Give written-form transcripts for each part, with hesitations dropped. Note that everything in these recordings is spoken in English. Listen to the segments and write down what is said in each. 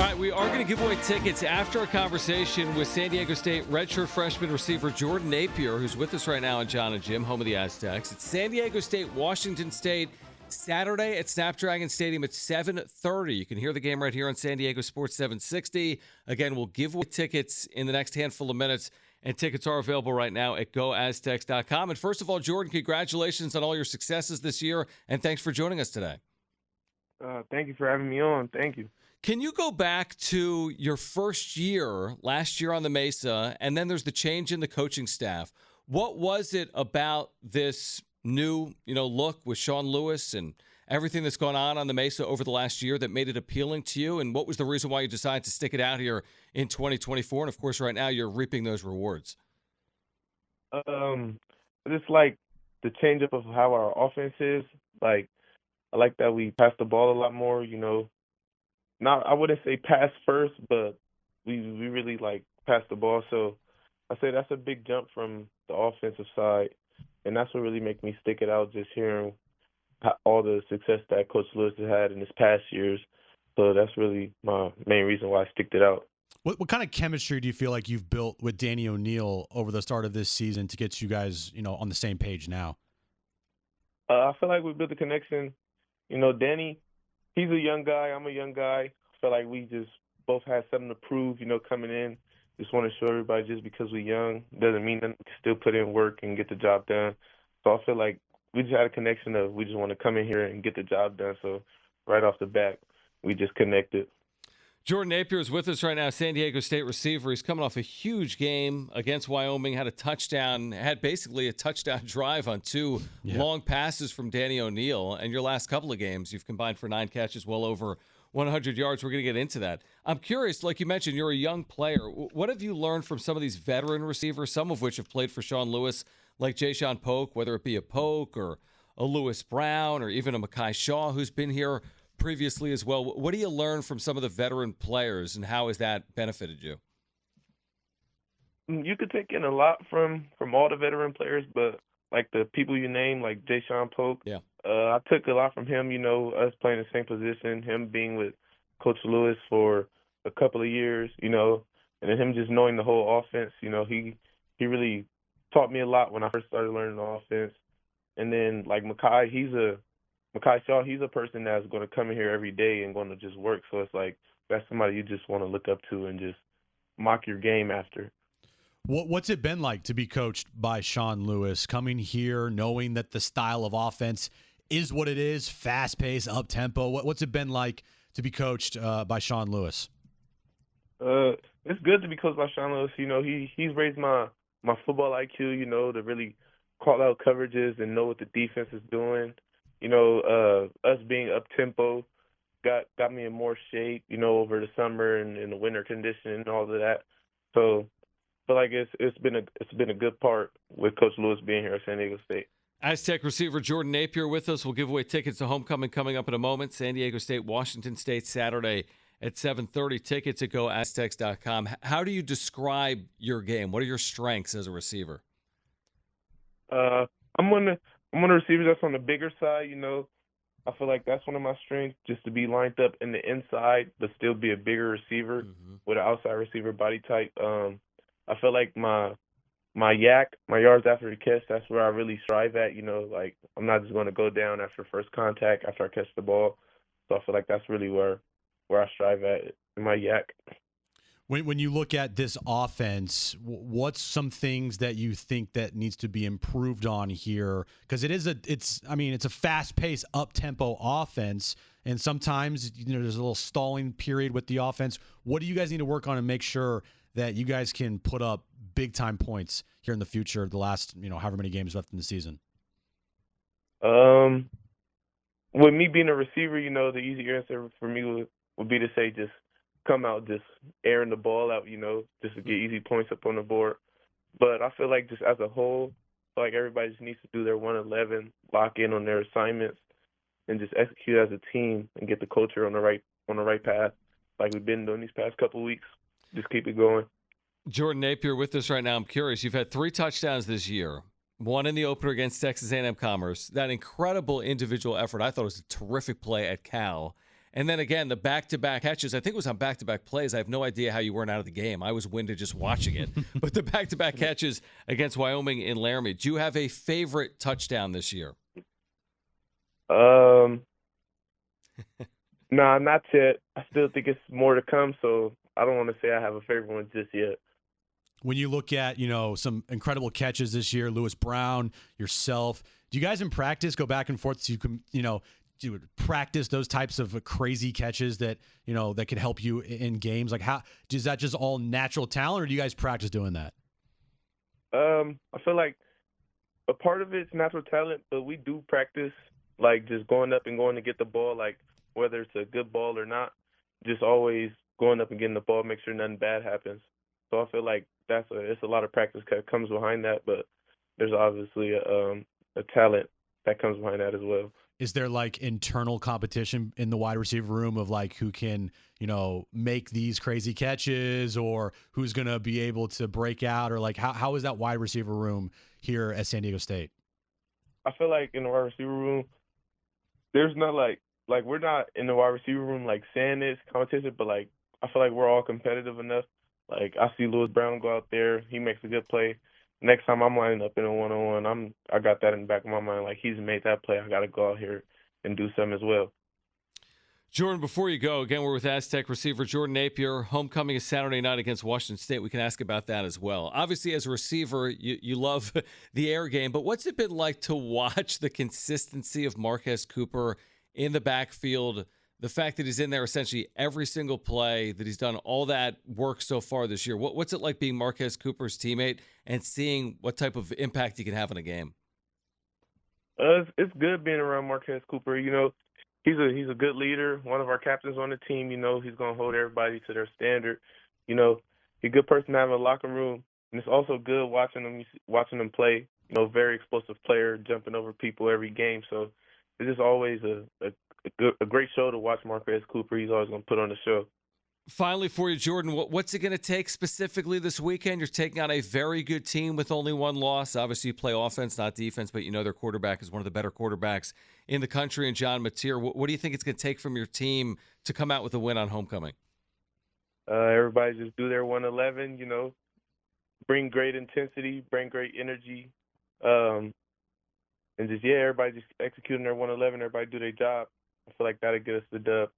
All right, we are going to give away tickets after a conversation with San Diego State redshirt freshman receiver Jordan Napier, who's with us right now on John and Jim, home of the Aztecs. It's San Diego State, Washington State, Saturday at Snapdragon Stadium at 7:30. You can hear the game right here on San Diego Sports 760. Again, we'll give away tickets in the next handful of minutes, and tickets are available right now at goaztecs.com. And first of all, Jordan, congratulations on all your successes this year, and thanks for joining us today. Thank you for having me on. Thank you. Can you go back to your first year, last year on the Mesa, and then there's the change in the coaching staff? What was it about this new, look with Shawn Lewis and everything that's gone on the Mesa over the last year that made it appealing to you? And what was the reason why you decided to stick it out here in 2024? And, of course, right now you're reaping those rewards. Just like the change up of how our offense is. Like, I like that we pass the ball a lot more, Not, I wouldn't say pass first, but we really pass the ball. So I say that's a big jump from the offensive side, and that's what really makes me stick it out. Just hearing all the success that Coach Lewis has had in his past years. So that's really my main reason why I sticked it out. What kind of chemistry do you feel like you've built with Danny ONeal over the start of this season to get you guys, on the same page now? I feel like we built a connection. Danny, he's a young guy. I'm a young guy. I feel like we just both had something to prove, coming in. Just want to show everybody just because we're young doesn't mean that we can still put in work and get the job done. So I feel like we just had a connection of we just want to come in here and get the job done. So right off the bat, we just connected. Jordan Napier is with us right now, San Diego State receiver. He's coming off a huge game against Wyoming, had basically a touchdown drive on two long passes from Danny ONeal. And your last couple of games, you've combined for 9 catches, well over 100 yards. We're going to get into that. I'm curious, like you mentioned, you're a young player. What have you learned from some of these veteran receivers, some of which have played for Shawn Lewis, like Ja'Shawn Polk, whether it be a Polk or a Lewis Brown or even a Mekhi Shaw who's been here previously as well? What do you learn from some of the veteran players, and how has that benefited you? You could take in a lot from all the veteran players, but like the people you name, like Ja'Shawn Polk, I took a lot from him, us playing the same position, him being with Coach Lewis for a couple of years, and then him just knowing the whole offense. He really taught me a lot when I first started learning the offense. And then like Mekhi Shaw, he's a person that's going to come in here every day and going to just work. So it's like that's somebody you just want to look up to and just mock your game after. What's it been like to be coached by Shawn Lewis, coming here knowing that the style of offense is what it is, fast-paced, up-tempo? What's it been like to be coached by Shawn Lewis? It's good to be coached by Shawn Lewis. He's raised my football IQ, to really call out coverages and know what the defense is doing. Us being up-tempo got me in more shape, over the summer and in the winter condition and all of that. So I feel like it's been a good part with Coach Lewis being here at San Diego State. Aztec receiver Jordan Napier with us. We'll give away tickets to homecoming coming up in a moment. San Diego State, Washington State, Saturday at 7:30. Tickets at goaztecs.com. How do you describe your game? What are your strengths as a receiver? I'm one of the receivers that's on the bigger side. I feel like that's one of my strengths, just to be lined up in the inside, but still be a bigger receiver with an outside receiver body type. I feel like my yards after the catch, that's where I really strive at. I'm not just going to go down after first contact after I catch the ball. So I feel like that's really where I strive at in my yak. When you look at this offense, what's some things that you think that needs to be improved on here? Because it's a fast-paced, up-tempo offense, and sometimes there's a little stalling period with the offense. What do you guys need to work on to make sure that you guys can put up big-time points here in the future, the last however many games left in the season? With me being a receiver, the easy answer for me would be to say just come out just airing the ball out, just to get easy points up on the board. But I feel like just as a whole, I feel like everybody just needs to do their 111, lock in on their assignments, and just execute as a team and get the culture on the right path like we've been doing these past couple of weeks. Just keep it going. Jordan Napier with us right now. I'm curious. You've had 3 touchdowns this year. One in the opener against Texas A&M Commerce. That incredible individual effort. I thought it was a terrific play at Cal. And then again, the back-to-back catches, I think it was on back-to-back plays. I have no idea how you weren't out of the game. I was winded just watching it. But the back-to-back catches against Wyoming in Laramie. Do you have a favorite touchdown this year? Nah, not yet. I still think it's more to come, so I don't want to say I have a favorite one just yet. When you look at, some incredible catches this year, Lewis Brown, yourself, do you guys in practice go back and forth so you can, do practice those types of crazy catches that, that could help you in games? Like, how is that just all natural talent, or do you guys practice doing that? I feel like a part of it's natural talent, but we do practice, like just going up and going to get the ball, like whether it's a good ball or not, just always going up and getting the ball, make sure nothing bad happens. So I feel like it's a lot of practice that comes behind that, but there's obviously a talent that comes behind that as well. Is there like internal competition in the wide receiver room of like who can, make these crazy catches, or who's going to be able to break out, or like how is that wide receiver room here at San Diego State? I feel like in the wide receiver room, there's not like we're not in the wide receiver room like saying this competition, but like I feel like we're all competitive enough. Like I see Lewis Brown go out there, he makes a good play. Next time I'm lining up in a one-on-one, I got that in the back of my mind. Like he's made that play, I got to go out here and do something as well. Jordan, before you go, again, we're with Aztec receiver Jordan Napier. Homecoming is Saturday night against Washington State. We can ask about that as well. Obviously, as a receiver, you love the air game, but what's it been like to watch the consistency of Marquez Cooper in the backfield? The fact that he's in there essentially every single play, that he's done all that work so far this year. What's it like being Marquez Cooper's teammate and seeing what type of impact he can have in a game? It's good being around Marquez Cooper. He's a good leader, one of our captains on the team. He's going to hold everybody to their standard. He's a good person to have in the locker room, and it's also good watching him play. Very explosive player, jumping over people every game. So it's just always a great show to watch Marquez Cooper. He's always going to put on the show. Finally for you, Jordan, what's it going to take specifically this weekend? You're taking on a very good team with only one loss. Obviously, you play offense, not defense, but their quarterback is one of the better quarterbacks in the country, and John Napier. What do you think it's going to take from your team to come out with a win on homecoming? Everybody just do their 111, bring great intensity, bring great energy, and everybody just executing their 111, everybody do their job. I feel like that'll get us the dub.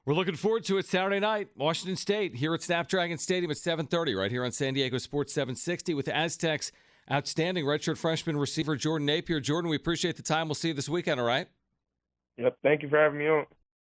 We're looking forward to it Saturday night, Washington State, here at Snapdragon Stadium at 7:30, right here on San Diego Sports 760 with Aztecs' outstanding redshirt freshman receiver Jordan Napier. Jordan, we appreciate the time. We'll see you this weekend, all right? Yep, thank you for having me on.